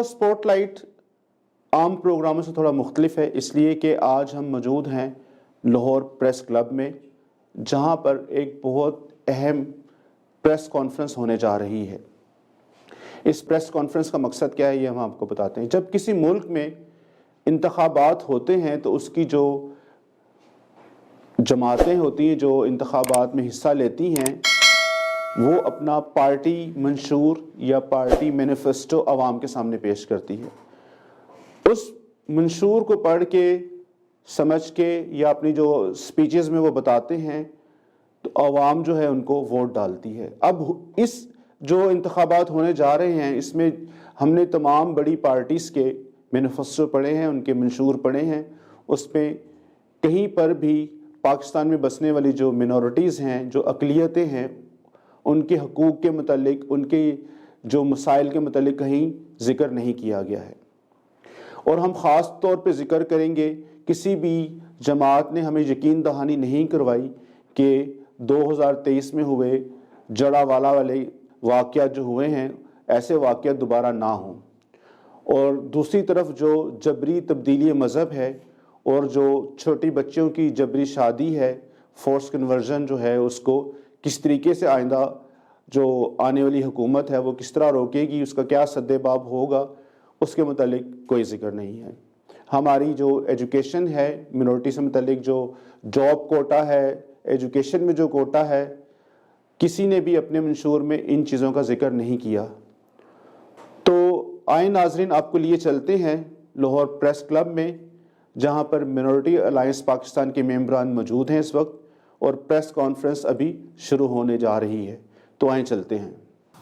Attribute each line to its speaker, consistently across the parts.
Speaker 1: کا support light عام پروگراموں سے تھوڑا مختلف ہے، اس لیے کہ آج ہم موجود ہیں لاہور پریس کلب میں، جہاں پر ایک بہت اہم پریس کانفرنس ہونے جا رہی ہے۔ اس پریس کانفرنس کا مقصد کیا ہے یہ ہم آپ کو بتاتے ہیں۔ جب کسی ملک میں انتخابات ہوتے ہیں تو اس کی جو جماعتیں ہوتی ہیں جو انتخابات میں حصہ لیتی ہیں، وہ اپنا پارٹی منشور یا پارٹی مینیفیسٹو عوام کے سامنے پیش کرتی ہے۔ اس منشور کو پڑھ کے، سمجھ کے یا اپنی جو سپیچز میں وہ بتاتے ہیں تو عوام جو ہے ان کو ووٹ ڈالتی ہے۔ اب اس جو انتخابات ہونے جا رہے ہیں اس میں ہم نے تمام بڑی پارٹیز کے مینیفیسٹو پڑھے ہیں، ان کے منشور پڑھے ہیں۔ اس میں کہیں پر بھی پاکستان میں بسنے والی جو منورٹیز ہیں، جو اقلیتیں ہیں، ان کے حقوق کے متعلق، ان کے جو مسائل کے متعلق کہیں ذکر نہیں کیا گیا ہے۔ اور ہم خاص طور پہ ذکر کریں گے، کسی بھی جماعت نے ہمیں یقین دہانی نہیں کروائی کہ 2023 میں ہوئے جڑا والا والے واقعات جو ہوئے ہیں ایسے واقعات دوبارہ نہ ہوں۔ اور دوسری طرف جو جبری تبدیلی مذہب ہے اور جو چھوٹی بچوں کی جبری شادی ہے، فورس کنورژن جو ہے، اس کو کس طریقے سے آئندہ جو آنے والی حکومت ہے وہ کس طرح روکے گی، اس کا کیا سدباب ہوگا، اس کے متعلق کوئی ذکر نہیں ہے۔ ہماری جو ایجوکیشن ہے، منورٹی سے متعلق جو جاب کوٹا ہے، ایجوکیشن میں جو کوٹا ہے، کسی نے بھی اپنے منشور میں ان چیزوں کا ذکر نہیں کیا۔ تو آئیں ناظرین، آپ کو لیے چلتے ہیں لاہور پریس کلب میں، جہاں پر منورٹی الائنس پاکستان کے ممبران موجود ہیں اس وقت، اور پریس کانفرنس ابھی شروع ہونے جا رہی ہے۔ تو آئیں چلتے ہیں۔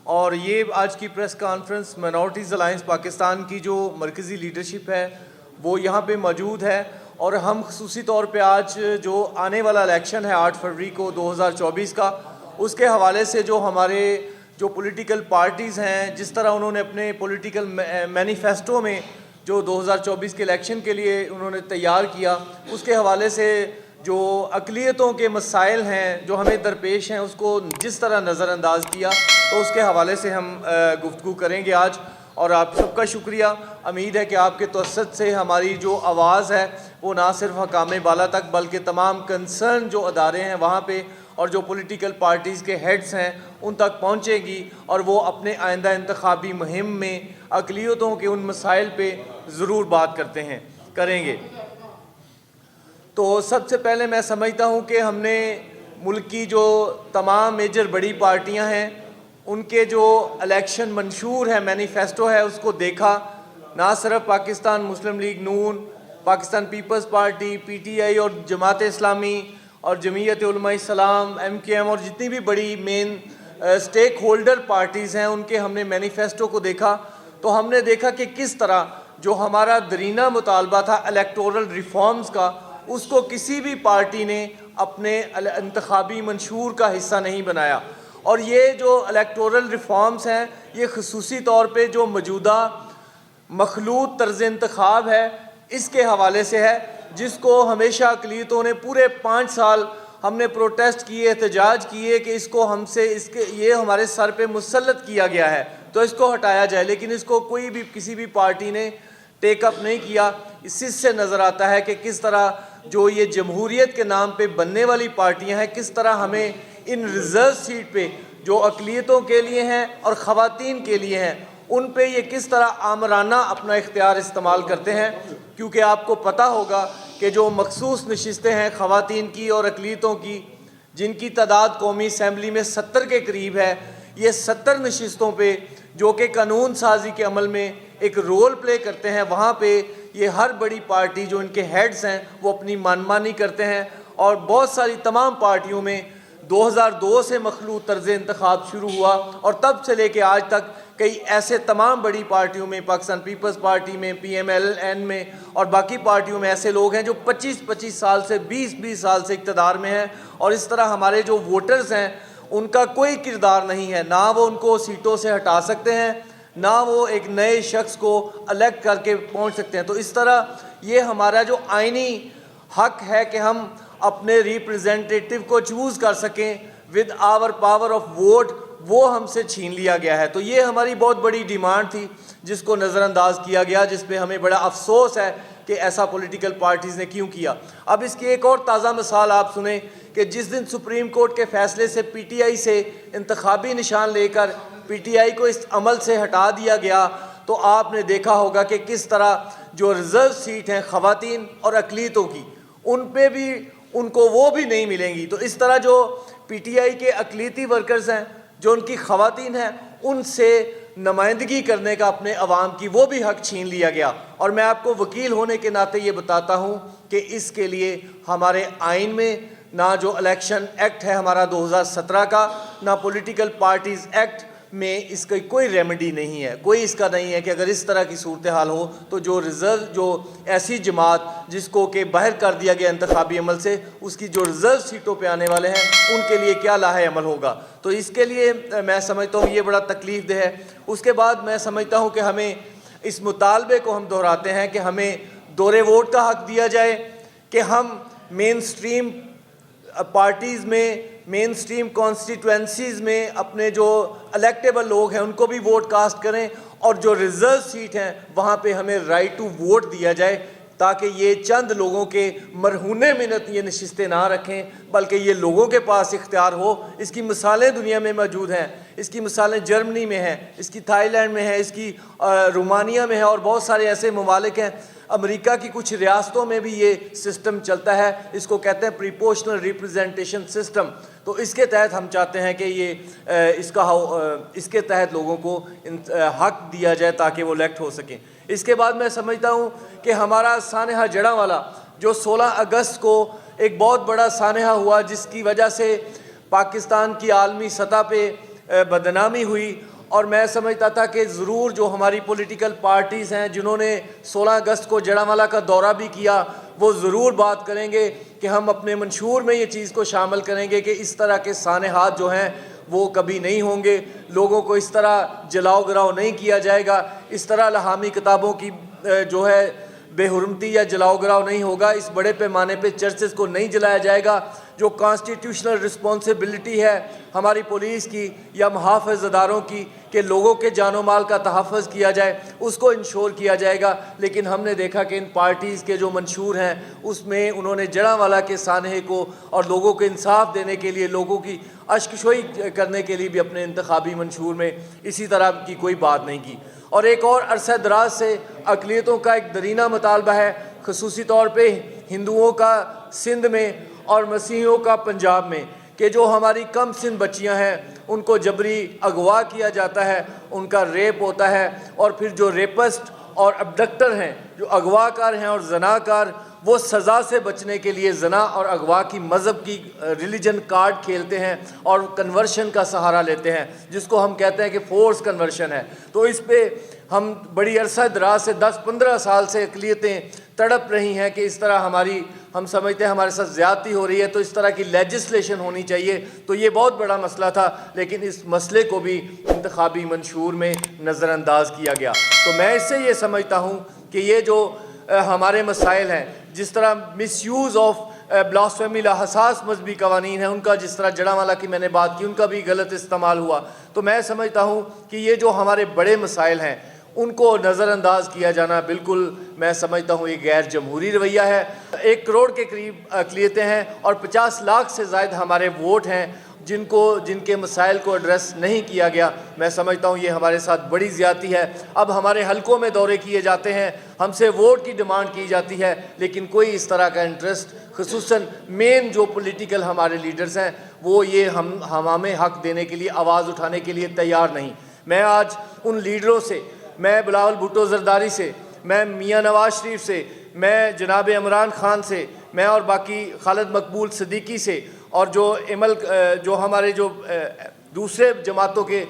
Speaker 2: اور یہ آج کی press conference minorities alliance Pakistan کی جو مرکزی لیڈرشپ ہے وہ یہاں پہ موجود ہے، اور ہم خصوصی طور پہ آج جو آنے والا الیکشن ہے 8 فروری کو 2024 کا، اس کے حوالے سے جو ہمارے جو پولیٹیکل پارٹیز ہیں، جس طرح انہوں نے اپنے پولیٹیکل مینیفیسٹو میں جو 2024 کے الیکشن کے لیے انہوں نے تیار کیا، اس کے حوالے سے جو اقلیتوں کے مسائل ہیں جو ہمیں درپیش ہیں اس کو جس طرح نظر انداز کیا، تو اس کے حوالے سے ہم گفتگو کریں گے آج۔ اور آپ سب کا شکریہ، امید ہے کہ آپ کے توسط سے ہماری جو آواز ہے وہ نہ صرف حکام بالا تک بلکہ تمام کنسرن جو ادارے ہیں وہاں پہ اور جو پولیٹیکل پارٹیز کے ہیڈز ہیں ان تک پہنچے گی، اور وہ اپنے آئندہ انتخابی مہم میں اقلیتوں کے ان مسائل پہ ضرور بات کریں گے۔ تو سب سے پہلے میں سمجھتا ہوں کہ ہم نے ملک کی جو تمام میجر بڑی پارٹیاں ہیں ان کے جو الیکشن منشور ہے، مینیفیسٹو ہے، اس کو دیکھا۔ نہ صرف Pakistan Muslim League Noon, Pakistan Peoples Party, P T I اور جماعت اسلامی اور جمعیت علماء اسلام، ایم کے ایم اور جتنی بھی بڑی مین سٹیک ہولڈر پارٹیز ہیں ان کے ہم نے مینیفیسٹو کو دیکھا، تو ہم نے دیکھا کہ کس طرح جو ہمارا درینہ مطالبہ تھا الیکٹورل ریفارمز کا، اس کو کسی بھی پارٹی نے اپنے انتخابی منشور کا حصہ نہیں بنایا۔ اور یہ جو الیکٹورل ریفارمز ہیں یہ خصوصی طور پہ جو موجودہ مخلوط طرز انتخاب ہے اس کے حوالے سے ہے، جس کو ہمیشہ اقلیتوں نے پورے 5 سال ہم نے پروٹیسٹ کیے، احتجاج کیے کہ اس کو ہم سے یہ ہمارے سر پہ مسلط کیا گیا ہے تو اس کو ہٹایا جائے، لیکن اس کو کوئی بھی کسی بھی پارٹی نے ٹیک اپ نہیں کیا۔ اس سے نظر آتا ہے کہ کس طرح جو یہ جمہوریت کے نام پہ بننے والی پارٹیاں ہیں، کس طرح ہمیں ان ریزرو سیٹ پہ جو اقلیتوں کے لیے ہیں اور خواتین کے لیے ہیں ان پہ یہ کس طرح آمرانہ اپنا اختیار استعمال کرتے ہیں، کیونکہ آپ کو پتہ ہوگا کہ جو مخصوص نشستیں ہیں خواتین کی اور اقلیتوں کی، جن کی تعداد قومی اسمبلی میں 70 کے قریب ہے، یہ 70 نشستوں پہ جو کہ قانون سازی کے عمل میں ایک رول پلے کرتے ہیں، وہاں پہ یہ ہر بڑی پارٹی جو ان کے ہیڈز ہیں وہ اپنی منمانی کرتے ہیں۔ اور بہت ساری تمام پارٹیوں میں 2002 سے مخلوط طرز انتخاب شروع ہوا، اور تب سے لے کے آج تک کئی ایسے تمام بڑی پارٹیوں میں، پاکستان پیپلز پارٹی میں، پی ایم ایل این میں اور باقی پارٹیوں میں ایسے لوگ ہیں جو 25 سال سے 20 سال سے اقتدار میں ہیں، اور اس طرح ہمارے جو ووٹرز ہیں ان کا کوئی کردار نہیں ہے، نہ وہ ان کو سیٹوں سے ہٹا سکتے ہیں، نہ وہ ایک نئے شخص کو الیکٹ کر کے پہنچ سکتے ہیں۔ تو اس طرح یہ ہمارا جو آئینی حق ہے کہ ہم اپنے ریپرزینٹیٹیو کو چوز کر سکیں with our power of vote, وہ ہم سے چھین لیا گیا ہے. تو یہ ہماری بہت بڑی ڈیمانڈ تھی جس کو نظر انداز کیا گیا, جس پہ ہمیں بڑا افسوس ہے کہ ایسا پولیٹیکل پارٹیز نے کیوں کیا. اب اس کی ایک اور تازہ مثال آپ سنیں کہ جس دن سپریم کورٹ کے فیصلے سے پی ٹی آئی سے انتخابی نشان لے کر پی ٹی آئی کو اس عمل سے ہٹا دیا گیا, تو آپ نے دیکھا ہوگا کہ کس طرح جو ریزرو سیٹ ہیں خواتین اور اقلیتوں کی, ان پہ بھی ان کو وہ بھی نہیں ملیں گی. تو اس طرح جو پی ٹی آئی کے اقلیتی ورکرز ہیں, جو ان کی خواتین ہیں, ان سے نمائندگی کرنے کا اپنے عوام کی وہ بھی حق چھین لیا گیا. اور میں آپ کو وکیل ہونے کے ناطے یہ بتاتا ہوں کہ اس کے لیے ہمارے آئین میں نہ جو الیکشن ایکٹ ہے ہمارا 2017 کا, نہ پولیٹیکل پارٹیز ایکٹ میں اس کا کوئی ریمیڈی نہیں ہے, کوئی اس کا نہیں ہے کہ اگر اس طرح کی صورتحال ہو تو جو ریزرو, جو ایسی جماعت جس کو کہ باہر کر دیا گیا انتخابی عمل سے, اس کی جو ریزرو سیٹوں پہ آنے والے ہیں ان کے لیے کیا لاحِ عمل ہوگا. تو اس کے لیے میں سمجھتا ہوں یہ بڑا تکلیف دہ ہے. اس کے بعد میں سمجھتا ہوں کہ ہمیں اس مطالبے کو ہم دہراتے ہیں کہ ہمیں دورے ووٹ کا حق دیا جائے, کہ ہم مین سٹریم پارٹیز میں, مین سٹریم کانسٹیٹوینسیز میں اپنے جو الیکٹیبل لوگ ہیں ان کو بھی ووٹ کاسٹ کریں, اور جو ریزرو سیٹ ہیں وہاں پہ ہمیں رائٹ ٹو ووٹ دیا جائے, تاکہ یہ چند لوگوں کے مرہونے منت یہ نشستیں نہ رکھیں بلکہ یہ لوگوں کے پاس اختیار ہو. اس کی مثالیں دنیا میں موجود ہیں, اس کی مثالیں جرمنی میں ہیں, اس کی تھائی لینڈ میں ہے, اس کی رومانیہ میں ہے, اور بہت سارے ایسے ممالک ہیں. امریکہ کی کچھ ریاستوں میں بھی یہ سسٹم چلتا ہے, اس کو کہتے ہیں پریپورشنل ریپرزنٹیشن سسٹم. تو اس کے تحت ہم چاہتے ہیں کہ یہ اس کے تحت لوگوں کو حق دیا جائے تاکہ وہ الیکٹ ہو سکیں. اس کے بعد میں سمجھتا ہوں کہ ہمارا سانحہ جڑاں جو 16 اگست کو ایک بہت بڑا سانحہ ہوا, جس کی وجہ سے پاکستان کی عالمی سطح پہ بدنامی ہوئی, اور میں سمجھتا تھا کہ ضرور جو ہماری پولیٹیکل پارٹیز ہیں جنہوں نے 16 اگست کو جڑاں کا دورہ بھی کیا, وہ ضرور بات کریں گے کہ ہم اپنے منشور میں یہ چیز کو شامل کریں گے کہ اس طرح کے سانحات جو ہیں وہ کبھی نہیں ہوں گے, لوگوں کو اس طرح جلاؤ گراؤ نہیں کیا جائے گا, اس طرح لہامی کتابوں کی جو ہے بے حرمتی یا جلاؤ گراؤ نہیں ہوگا, اس بڑے پیمانے پہ چرچز کو نہیں جلایا جائے گا. جو کانسٹیٹیوشنل رسپانسبلٹی ہے ہماری پولیس کی یا محافظ اداروں کی کہ لوگوں کے جان و مال کا تحفظ کیا جائے, اس کو انشور کیا جائے گا. لیکن ہم نے دیکھا کہ ان پارٹیز کے جو منشور ہیں اس میں انہوں نے جڑاں کے سانحے کو اور لوگوں کو انصاف دینے کے لیے, لوگوں کی اشکشوئی کرنے کے لیے بھی اپنے انتخابی منشور میں اسی طرح کی کوئی بات نہیں کی. اور ایک اور عرصہ دراز سے اقلیتوں کا ایک درینہ مطالبہ ہے, خصوصی طور پہ ہندوؤں کا سندھ میں اور مسیحیوں کا پنجاب میں, کہ جو ہماری کم سن بچیاں ہیں ان کو جبری اغوا کیا جاتا ہے, ان کا ریپ ہوتا ہے, اور پھر جو ریپسٹ اور ابڈکٹر ہیں, جو اغوا کار ہیں اور زنا کار, وہ سزا سے بچنے کے لیے زنا اور اغوا کی مذہب کی ریلیجن کارڈ کھیلتے ہیں اور کنورشن کا سہارا لیتے ہیں, جس کو ہم کہتے ہیں کہ فورس کنورشن ہے. تو اس پہ ہم بڑی عرصہ دراز سے 10-15 سال سے اقلیتیں تڑپ رہی ہیں کہ اس طرح ہم سمجھتے ہیں ہمارے ساتھ زیادتی ہو رہی ہے, تو اس طرح کی لیجسلیشن ہونی چاہیے. تو یہ بہت بڑا مسئلہ تھا, لیکن اس مسئلے کو بھی انتخابی منشور میں نظر انداز کیا گیا. تو میں اس سے یہ سمجھتا ہوں کہ یہ جو ہمارے مسائل ہیں, جس طرح مس یوز آف بلاسفیمی حساس مذہبی قوانین ہیں, ان کا جس طرح جڑاں کی میں نے بات کی, ان کا بھی غلط استعمال ہوا. تو میں سمجھتا ہوں کہ یہ جو ہمارے بڑے مسائل ہیں ان کو نظر انداز کیا جانا بالکل میں سمجھتا ہوں یہ غیر جمہوری رویہ ہے. 1 کروڑ کے قریب اقلیتیں ہیں اور 50 لاکھ سے زائد ہمارے ووٹ ہیں جن کے مسائل کو ایڈریس نہیں کیا گیا. میں سمجھتا ہوں یہ ہمارے ساتھ بڑی زیادتی ہے. اب ہمارے حلقوں میں دورے کیے جاتے ہیں, ہم سے ووٹ کی ڈیمانڈ کی جاتی ہے, لیکن کوئی اس طرح کا انٹرسٹ, خصوصاً مین جو پولیٹیکل ہمارے لیڈرز ہیں, وہ یہ ہمیں حق دینے کے لیے, آواز اٹھانے کے لیے تیار نہیں. میں آج ان لیڈروں سے, میں بلاول بھٹو زرداری سے, میں میاں نواز شریف سے, میں جناب عمران خان سے, میں اور باقی خالد مقبول صدیقی سے, اور جو ہمارے جو دوسرے جماعتوں کے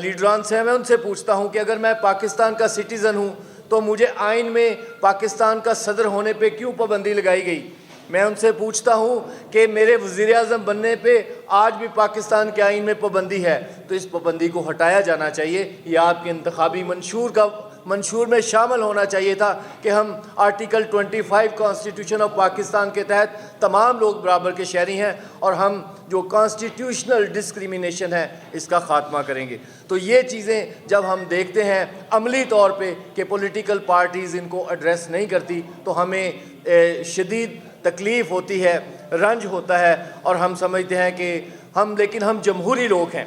Speaker 2: لیڈران سے ہیں, میں ان سے پوچھتا ہوں کہ اگر میں پاکستان کا سٹیزن ہوں تو مجھے آئین میں پاکستان کا صدر ہونے پہ کیوں پابندی لگائی گئی. میں ان سے پوچھتا ہوں کہ میرے وزیر اعظم بننے پہ آج بھی پاکستان کے آئین میں پابندی ہے, تو اس پابندی کو ہٹایا جانا چاہیے. یہ آپ کے انتخابی منشور کا منشور میں شامل ہونا چاہیے تھا کہ ہم آرٹیکل 25 کانسٹیٹیوشن آف پاکستان کے تحت تمام لوگ برابر کے شہری ہیں اور ہم جو کانسٹیٹیوشنل ڈسکریمنیشن ہے اس کا خاتمہ کریں گے. تو یہ چیزیں جب ہم دیکھتے ہیں عملی طور پہ کہ پولیٹیکل پارٹیز ان کو ایڈریس نہیں کرتی تو ہمیں شدید تکلیف ہوتی ہے, رنج ہوتا ہے, اور ہم سمجھتے ہیں کہ لیکن ہم جمہوری لوگ ہیں,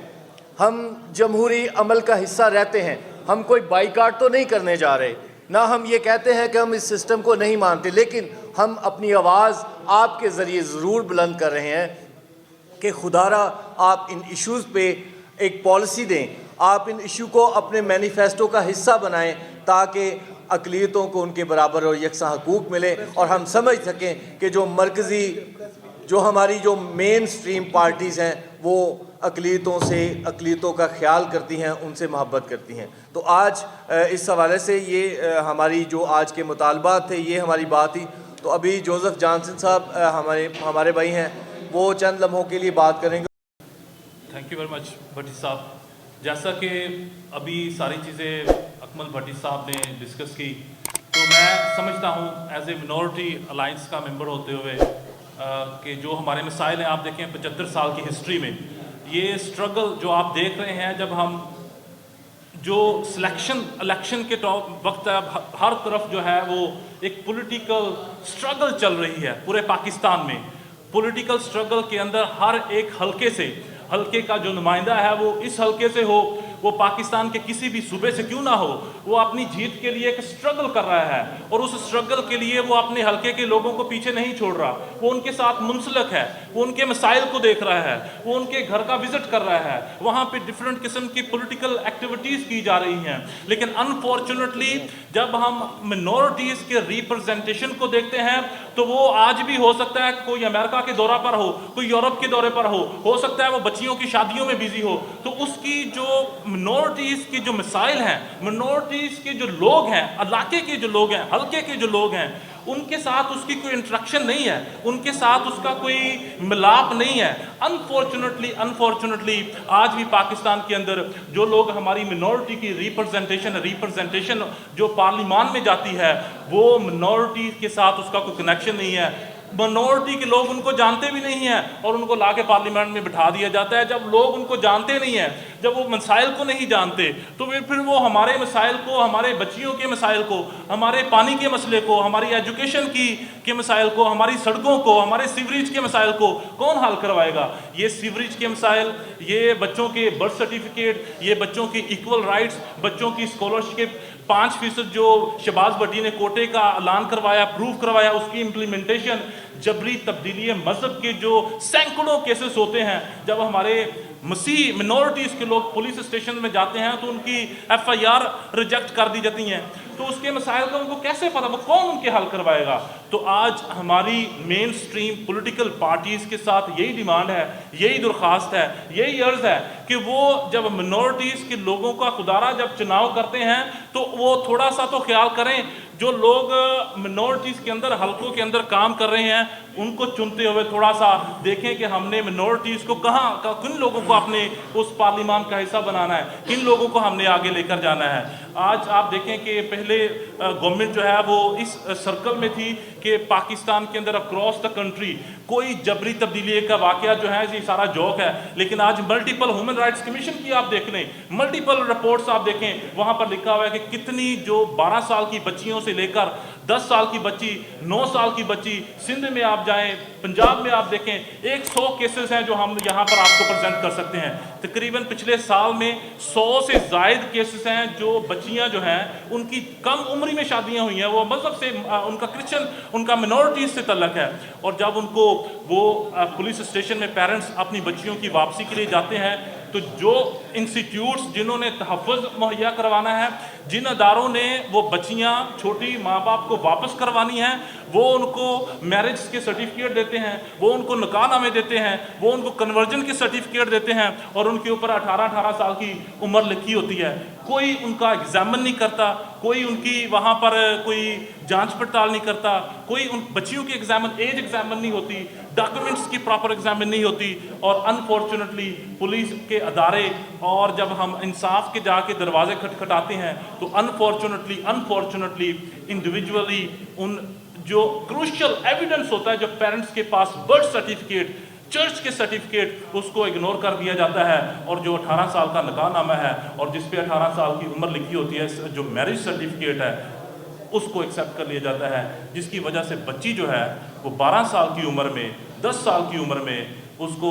Speaker 2: ہم جمہوری عمل کا حصہ رہتے ہیں, ہم کوئی بائیکاٹ تو نہیں کرنے جا رہے, نہ ہم یہ کہتے ہیں کہ ہم اس سسٹم کو نہیں مانتے, لیکن ہم اپنی آواز آپ کے ذریعے ضرور بلند کر رہے ہیں کہ خدا را آپ ان ایشوز پہ ایک پالیسی دیں, آپ ان ایشو کو اپنے مینیفیسٹو کا حصہ بنائیں تاکہ اقلیتوں کو ان کے برابر اور یکساں حقوق ملے اور ہم سمجھ سکیں کہ جو مرکزی جو ہماری جو مین سٹریم پارٹیز ہیں وہ اقلیتوں کا خیال کرتی ہیں, ان سے محبت کرتی ہیں. تو آج اس حوالے سے یہ ہماری جو آج کے مطالبات تھے, یہ ہماری بات تھی. تو ابھی جوزف جانسن صاحب ہمارے بھائی ہیں, وہ چند لمحوں کے لیے بات کریں گے.
Speaker 3: تھینک یو ویری مچ بھٹی صاحب. جیسا کہ ابھی ساری چیزیں اکمل بھٹی صاحب نے ڈسکس کی, تو میں سمجھتا ہوں ایز اے منورٹی الائنس کا ممبر ہوتے ہوئے کہ جو ہمارے مسائل ہیں, آپ دیکھیں 75 سال کی ہسٹری میں یہ سٹرگل جو آپ دیکھ رہے ہیں, جب ہم جو الیکشن کے وقت ہر طرف جو ہے وہ ایک پولیٹیکل سٹرگل چل رہی ہے پورے پاکستان میں. پولیٹیکل سٹرگل کے اندر ہر ایک حلقے کا جو نمائندہ ہے وہ اس حلقے سے ہو, وہ پاکستان کے کسی بھی صوبے سے کیوں نہ ہو, وہ اپنی جیت کے لیے ایک سٹرگل کر رہا ہے, اور اس سٹرگل کے لیے وہ اپنے حلقے کے لوگوں کو پیچھے نہیں چھوڑ رہا, وہ ان کے ساتھ منسلک ہے, وہ ان کے مسائل کو دیکھ رہا ہے, وہ ان کے گھر کا وزٹ کر رہا ہے, وہاں پہ ڈفرینٹ قسم کی پولیٹیکل ایکٹیویٹیز کی جا رہی ہیں. لیکن انفارچونیٹلی جب ہم منورٹیز کے ریپرزنٹیشن کو دیکھتے ہیں تو وہ آج بھی ہو سکتا ہے کہ کوئی امریکہ کے دورہ پر ہو, کوئی یورپ کے دورے پر ہو سکتا ہے وہ بچیوں کی شادیوں میں بیزی ہو, تو اس کی جو منورٹیز کے جو مسائل ہیں, منورٹیز کے جو لوگ ہیں, علاقے کے جو لوگ ہیں, حلقے کے جو لوگ ہیں, ان کے ساتھ اس کی کوئی انٹریکشن نہیں ہے, ان کے ساتھ اس کا کوئی ملاپ نہیں ہے. انفارچونیٹلی آج بھی پاکستان کے اندر جو لوگ ہماری منورٹی کی ریپرزنٹیشن جو پارلیمان میں جاتی ہے, وہ منورٹی کے ساتھ اس کا کوئی کنیکشن نہیں ہے. منورٹی کے لوگ ان کو جانتے بھی نہیں ہیں اور ان کو لا کے پارلیمنٹ میں بٹھا دیا جاتا ہے. جب لوگ ان کو جانتے نہیں ہیں, جب وہ مسائل کو نہیں جانتے, تو پھر وہ ہمارے مسائل کو, ہمارے بچیوں کے مسائل کو, ہمارے پانی کے مسئلے کو, ہماری ایجوکیشن کے مسائل کو, ہماری سڑکوں کو, ہمارے سیوریج کے مسائل کو کون حل کروائے گا؟ یہ سیوریج کے مسائل, یہ بچوں کے برتھ سرٹیفکیٹ, یہ بچوں کی ایکول رائٹس, بچوں کی اسکالرشپ 5% جو شہباز بھٹی نے کوٹے کا اعلان کروایا, پروف کروایا, اس کی امپلیمنٹیشن, جبری تبدیلی مذہب کے جو سینکڑوں کیسز ہوتے ہیں, جب ہمارے مسیح منورٹیز کے لوگ پولیس اسٹیشن میں جاتے ہیں تو ان کی FIR ریجیکٹ کر دی جاتی ہیں, تو اس کے مسائل کا ان کو کیسے پتہ, وہ کون ان کے حل کروائے گا؟ تو آج ہماری مین سٹریم پولیٹیکل پارٹیز کے ساتھ یہی ڈیمانڈ ہے, یہی درخواست ہے, یہی عرض ہے کہ وہ جب منورٹیز کے لوگوں کا خدارہ جب چناؤ کرتے ہیں تو وہ تھوڑا سا تو خیال کریں, جو لوگ منورٹیز کے اندر, حلقوں کے اندر کام کر رہے ہیں, ان کو چنتے ہوئے تھوڑا سا دیکھیں کہ ہم نے منورٹیز کو کن لوگوں کو اپنے اس پارلیمان کا حصہ بنانا ہے, کن لوگوں کو ہم نے آگے لے کر جانا ہے. آج آپ دیکھیں کہ پہلے گورنمنٹ جو ہے وہ اس سرکل میں تھی کہ پاکستان کے اندر اکراس دا کنٹری کوئی جبری تبدیلی کا واقعہ جو ہے یہ سارا جوک ہے, لیکن آج ملٹیپل ہیومن رائٹس کمیشن کی آپ دیکھ لیں, ملٹیپل رپورٹس آپ دیکھیں, وہاں پر لکھا ہوا ہے کہ کتنی جو 12 سال کی بچیوں سے لے کر 10 سال کی بچی, 9 سال کی بچی, سندھ میں آپ جائیں, پنجاب میں آپ دیکھیں, 100 کیسز ہیں جو ہم یہاں پر آپ کو پریزنٹ کر سکتے ہیں. تقریباً پچھلے سال میں 100 سے زائد کیسز ہیں جو بچیاں جو ہیں ان کی کم عمری میں شادیاں ہوئی ہیں, وہ مذہب سے, ان کا کرسچن, ان کا منورٹیز سے تعلق ہے, اور جب ان کو وہ پولیس اسٹیشن میں پیرنٹس اپنی بچیوں کی واپسی کے لیے جاتے ہیں تو جو انسٹیٹیوٹس جنہوں نے تحفظ مہیا کروانا ہے, جن اداروں نے وہ بچیاں چھوٹی ماں باپ کو واپس کروانی ہیں, وہ ان کو میرج کے سرٹیفکیٹ دیتے ہیں, وہ ان کو نکاح نامے دیتے ہیں, وہ ان کو کنورجن کے سرٹیفکیٹ دیتے ہیں, اور ان کے اوپر 18 سال کی عمر لکھی ہوتی ہے. کوئی ان کا ایگزامن نہیں کرتا, کوئی ان کی وہاں پر کوئی جانچ پڑتال نہیں کرتا, کوئی ان بچیوں کی ایج ایگزامن نہیں ہوتی, ڈاکومنٹس کی پراپر ایگزامن نہیں ہوتی. اور انفارچونیٹلی پولیس کے ادارے اور جب ہم انصاف کے جا کے دروازے کھٹکھٹاتے ہیں تو انفارچونیٹلی انڈیویجولی ان جو کروشل ایویڈنس ہوتا ہے, جو پیرنٹس کے پاس برتھ سرٹیفکیٹ, چرچ کے سرٹیفکیٹ, اس کو اگنور کر دیا جاتا ہے. اور جو 18 سال کا نکاح نامہ ہے اور جس پہ 18 سال کی عمر لکھی ہوتی ہے, جو میرج سرٹیفکیٹ ہے, اس کو ایکسیپٹ کر لیا جاتا ہے, جس کی وجہ سے بچی جو ہے وہ 12 سال کی عمر میں, 10 سال کی عمر میں اس کو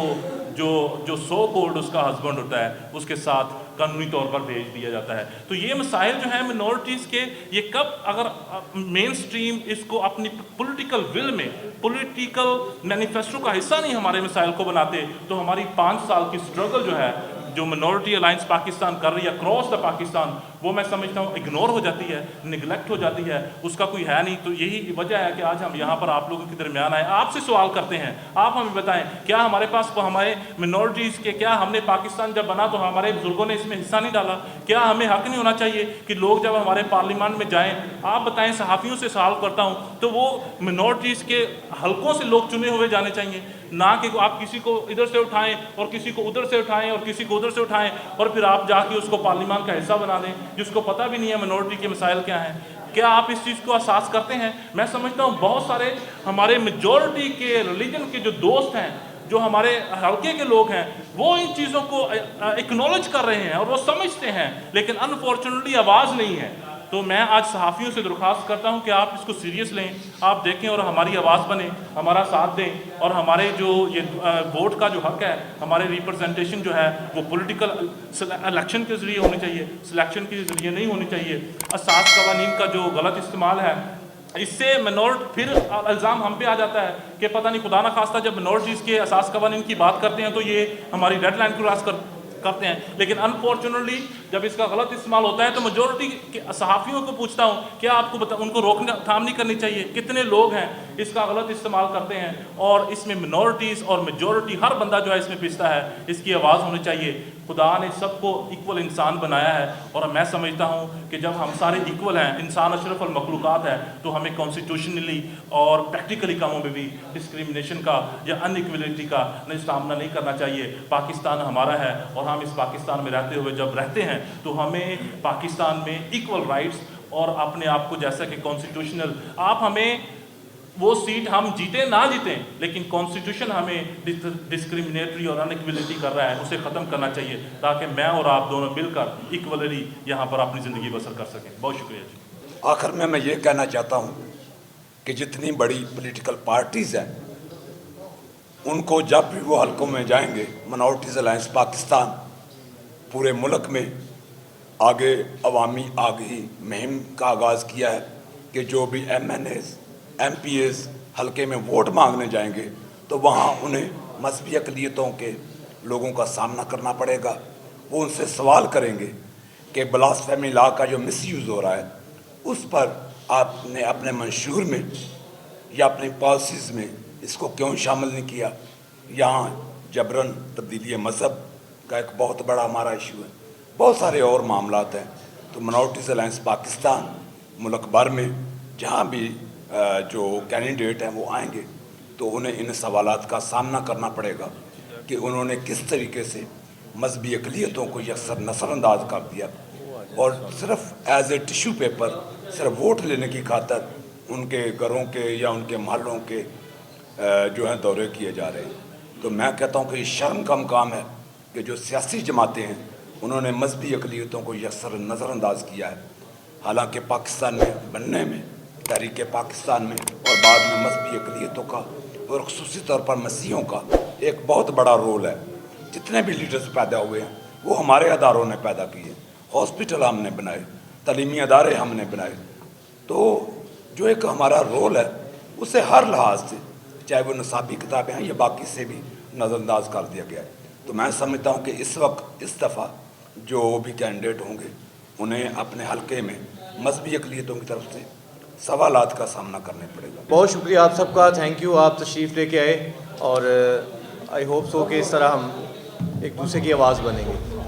Speaker 3: جو سو کولڈ اس کا ہسبینڈ ہوتا ہے اس کے ساتھ قانونی طور پر بھیج دیا جاتا ہے. تو یہ مسائل جو ہیں منورٹیز کے, یہ کب اگر مین سٹریم اس کو اپنی پولیٹیکل ول میں, پولیٹیکل مینیفیسٹو کا حصہ نہیں ہمارے مسائل کو بناتے, تو ہماری 5 سال کی سٹرگل جو ہے جو منورٹی الائنس پاکستان کر رہی ہے اکراس دا پاکستان, وہ میں سمجھتا ہوں اگنور ہو جاتی ہے, نگلیکٹ ہو جاتی ہے, اس کا کوئی ہے نہیں. تو یہی وجہ ہے کہ آج ہم یہاں پر آپ لوگوں کے درمیان آئے, آپ سے سوال کرتے ہیں, آپ ہمیں بتائیں کیا ہمارے پاس ہمارے منورٹیز کے, کیا ہم نے پاکستان جب بنا تو ہمارے بزرگوں نے اس میں حصہ نہیں ڈالا؟ کیا ہمیں حق نہیں ہونا چاہیے کہ لوگ جب ہمارے پارلیمان میں جائیں, آپ بتائیں, صحافیوں سے سوال کرتا ہوں, تو وہ منورٹیز کے حلقوں سے لوگ چنے ہوئے جانے چاہیے, نہ کہ آپ کسی کو ادھر سے اٹھائیں اور کسی کو ادھر سے اٹھائیں اور کسی کو ادھر سے اٹھائیں اور پھر آپ جا کے اس کو پارلیمان کا حصہ بنا دیں جس کو پتہ بھی نہیں ہے منورٹی کے مسائل کیا ہیں. کیا آپ اس چیز کو احساس کرتے ہیں؟ میں سمجھتا ہوں بہت سارے ہمارے میجورٹی کے ریلیجن کے جو دوست ہیں, جو ہمارے حلقے کے لوگ ہیں, وہ ان چیزوں کو اکنالج کر رہے ہیں اور وہ سمجھتے ہیں, لیکن انفارچونیٹلی آواز نہیں ہے. تو میں آج صحافیوں سے درخواست کرتا ہوں کہ آپ اس کو سیریس لیں, آپ دیکھیں اور ہماری آواز بنیں, ہمارا ساتھ دیں, اور ہمارے جو یہ ووٹ کا جو حق ہے, ہمارے ریپرزنٹیشن جو ہے وہ پولیٹیکل الیکشن کے ذریعے ہونی چاہیے, سلیکشن کے ذریعے نہیں ہونی چاہیے. اساس قوانین کا جو غلط استعمال ہے, اس سے پھر الزام ہم پہ آ جاتا ہے کہ پتہ نہیں خدا نہ خواستہ جب منورٹیز کے اساس قوانین کی بات کرتے ہیں تو یہ ہماری ڈیڈ لائن کراس کرتے ہیں. لیکن انفارچونیٹلی جب اس کا غلط استعمال ہوتا ہے تو میجورٹی کے صحافیوں کو پوچھتا ہوں, کیا آپ کو ان کو روکنا تھام نہیں کرنی چاہیے؟ کتنے لوگ ہیں اس کا غلط استعمال کرتے ہیں, اور اس میں منورٹیز اور میجورٹی ہر بندہ جو ہے اس میں پستا ہے, اس کی آواز ہونی چاہیے. خدا نے سب کو ایکول انسان بنایا ہے, اور میں سمجھتا ہوں کہ جب ہم سارے ایکول ہیں, انسان اشرف المخلوقات ہے, تو ہمیں کانسٹیٹیوشنلی اور پریکٹیکلی کاموں میں بھی ڈسکریمنیشن کا یا ان ایکویلٹی کا سامنا نہیں کرنا چاہیے. پاکستان ہمارا ہے, اور ہم اس پاکستان میں رہتے ہوئے جب رہتے ہیں تو ہمیں پاکستان میں ایکول رائٹس اور اپنے آپ کو جیسا کہ کانسٹیٹیوشنل, آپ ہمیں وہ سیٹ ہم جیتے نہ جیتیں, لیکن کانسٹیٹیوشن ہمیں ڈسکریمنیٹری اور ان ایکویلٹی کر رہا ہے, اسے ختم کرنا چاہیے تاکہ میں اور آپ دونوں مل کر ایکولی یہاں پر اپنی زندگی بسر کر سکیں. بہت شکریہ جی.
Speaker 4: آخر میں یہ کہنا چاہتا ہوں کہ جتنی بڑی پولیٹیکل پارٹیز ہیں ان کو جب بھی وہ حلقوں میں جائیں گے, منورٹیز الائنس پاکستان پورے ملک میں آگے عوامی آگہی مہم کا آغاز کیا ہے کہ جو بھی MNAs MPAs حلقے میں ووٹ مانگنے جائیں گے تو وہاں انہیں مذہبی اقلیتوں کے لوگوں کا سامنا کرنا پڑے گا. وہ ان سے سوال کریں گے کہ بلاسفیمی لا کا جو مس یوز ہو رہا ہے اس پر آپ نے اپنے منشور میں یا اپنی پالیسیز میں اس کو کیوں شامل نہیں کیا. یہاں جبراً تبدیلی مذہب کا ایک بہت بڑا ہمارا ایشو ہے, بہت سارے اور معاملات ہیں. تو منورٹیز الائنس پاکستان ملک بھر میں جہاں بھی جو کینڈیڈیٹ ہیں وہ آئیں گے تو انہیں ان سوالات کا سامنا کرنا پڑے گا کہ انہوں نے کس طریقے سے مذہبی اقلیتوں کو یکسر نظر انداز کر دیا, اور صرف ایز اے ٹیشو پیپر, صرف ووٹ لینے کی خاطر ان کے گھروں کے یا ان کے محلوں کے جو ہیں دورے کیے جا رہے ہیں. تو میں کہتا ہوں کہ یہ شرم کا مقام ہے کہ جو سیاسی جماعتیں ہیں انہوں نے مذہبی اقلیتوں کو یکسر نظر انداز کیا ہے. حالانکہ پاکستان میں بننے میں, تحریک پاکستان میں اور بعد میں مذہبی اقلیتوں کا اور خصوصی طور پر مسیحیوں کا ایک بہت بڑا رول ہے. جتنے بھی لیڈرز پیدا ہوئے ہیں وہ ہمارے اداروں نے پیدا کیے, ہاسپٹل ہم نے بنائے, تعلیمی ادارے ہم نے بنائے. تو جو ایک ہمارا رول ہے اسے ہر لحاظ سے, چاہے وہ نصابی کتابیں ہیں یا باقی سے بھی نظر انداز کر دیا گیا ہے. تو میں سمجھتا ہوں کہ اس وقت اس دفعہ جو بھی کینڈیڈیٹ ہوں گے انہیں اپنے حلقے میں مذہبی اقلیتوں کی طرف سے سوالات کا سامنا کرنے پڑے گا.
Speaker 2: بہت شکریہ آپ سب کا, تھینک یو, آپ تشریف لے کے آئے, اور آئی ہوپ سو کہ اس طرح ہم ایک دوسرے کی آواز بنیں گے.